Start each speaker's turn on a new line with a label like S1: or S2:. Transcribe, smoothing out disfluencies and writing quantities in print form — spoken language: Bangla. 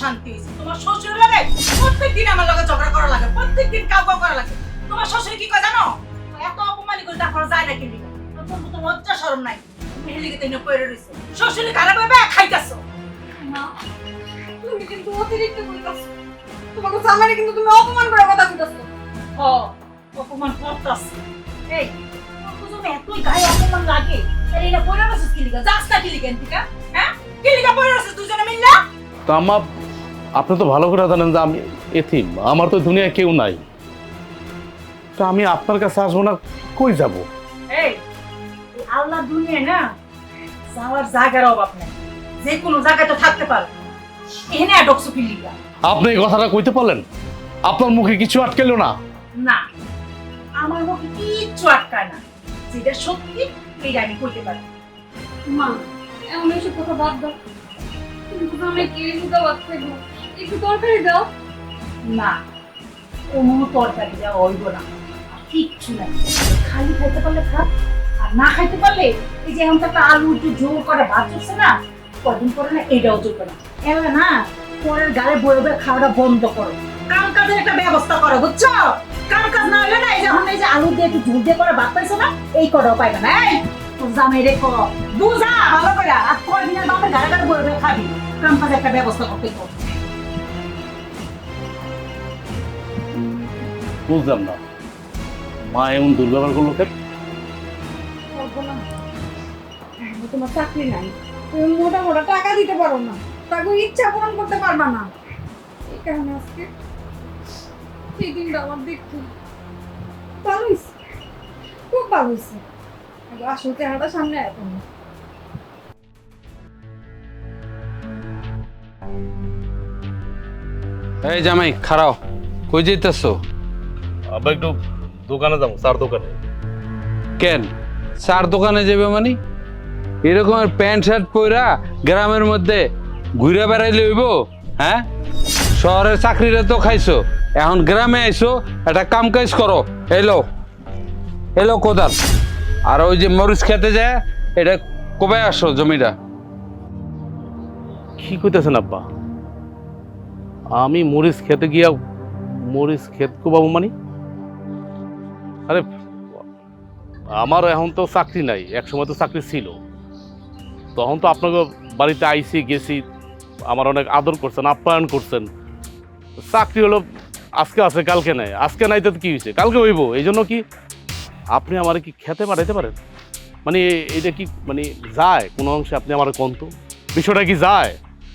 S1: শান্তি হয়েছে। তোমার শ্বশুর লাগে প্রত্যেকদিন আমার লগে ঝগড়া করা লাগে, প্রত্যেকদিন কাউ কাউ করা লাগে। তোমার শ্বশুর কি কয় জানো? এত অপমানি করে তারপর যায় না কিনি। তোর তো লজ্জা শরম নাই। তুমি হেলিকে তেনে পড়ে রইছো। শ্বশুর খারাপ হবে খাইতাছো।
S2: মা তুমি কিন্তু অতিরিক্ত বলতাছো। তোমাকে জামাইরে কিন্তু তুমি অপমান করে কথা কইতাছো।
S1: ও অপমান করতাছে। এই তোর তো এতই গায়ে অপমান লাগে। আরে এটা পড়ে রইছিস কি লিগা? যাস না কি লিগা এন্তিকা? হ্যাঁ? কি লিগা পড়ে রইছিস দুজনে মিললা?
S3: তো আম্মা, আপনি তো ভালো করে জানেন যে আমি এতিম, আমার তো দুনিয়ায় কেউ নাই। তো আমি আপনার কাছে আসবো না, কই যাব?
S1: এই আল্লাহ দুনিয়ায় না যাওয়ার জায়গার অভাব নাই, যে কোনো জায়গায় তো থাকতে পারো। এখানে ঢুকছো কি লিগা?
S3: আপনি এই কথাটা কইতে পারলেন? আপনার মুখে কিছু আটকেলো না?
S1: না, আমার মুখে কিচ্ছু আটকায় না। যেটা সত্যি সেইটা আমি কইতে পারি।
S2: মা এমন এসব কথা বাদ দাও। তুমি তো জামাই কে মুদা বাদ থাকবো। একটু তরকারি দাও।
S1: না, কোনো তরকারি দেওয়া হইব না, আর কিচ্ছু নাই। খালি খাইতে পারলে খাক, আর না খাইতে পারলে এই যে এখন তো একটা আলু একটু জোর করে ভাত চলছে না, কদিন পরে না এটাও চলবে না। এবার না পরের গালে বয়ে বয়ে খাওয়াটা বন্ধ করো, কাম কাজের একটা ব্যবস্থা করো, বুঝছো? কাম কাজ না হলে না এই যে এখন এই যে আলু দিয়ে একটু ঝুল দিয়ে করে ভাত পাইছো না, এই কটাও পাইবে না। এই তোর জামাই রে কর বুঝা ভালো করে, আর কয়দিনের বাপের গালে গালে বয়ে বয়ে খাবি, কাম কাজের একটা ব্যবস্থা করতে কর।
S3: বুঝলাম না, মা এমন দুর্ব্যবহার করলো কেন?
S2: করবো না। তোমার চাকরি নাই, তুমি মোটা মোটা টাকা দিতে পারো না, তাকে ইচ্ছা পূরণ করতে পারবা না। এই কারণে আজকে এই দিনটা আমার দেখতে ভালো হয়েছে, খুব ভালো হয়েছে। আসল চেহারাটা সামনে এখন
S4: এই জামাই খারাও, কই যাইতেছো?
S3: আবার একটু দোকানে যাবো, চার দোকানে।
S4: কেন চার দোকানে যাবে মানে? এরকমের প্যান্ট শার্ট পরা গ্রামের মধ্যে ঘুরে বেড়াইলে হইব? হ্যাঁ, শহরের চাকরিটা তো খাইছো, এখন গ্রামে আইসো, একটা কাম কাজ করো। এলো এলো কোদাল, আর ওই যে মরিচ খেতে যায়, এটা কবে আসো জমিটা?
S3: কি কইতেছেন আব্বা? আমি মরিচ খেতে গিয়া মরিচ ক্ষেত কোবাবো মানে? আরে আমার এখন তো চাকরি নাই, এক সময় তো চাকরি ছিল, তখন তো আপনাকে বাড়িতে আইসি গেছি, আমার অনেক আদর করছেন, আপ্যায়ন করছেন। চাকরি হলো আজকে আছে কালকে নাই, আজকে নাই তো কি হয়েছে, কালকে হইব। এই জন্য কি আপনি আমার কি খেতে পাঠাইতে পারেন? মানে এটা কি মানে যায় কোনো অংশে? আপনি আমার কোন তো বিষয়টা কি যায়?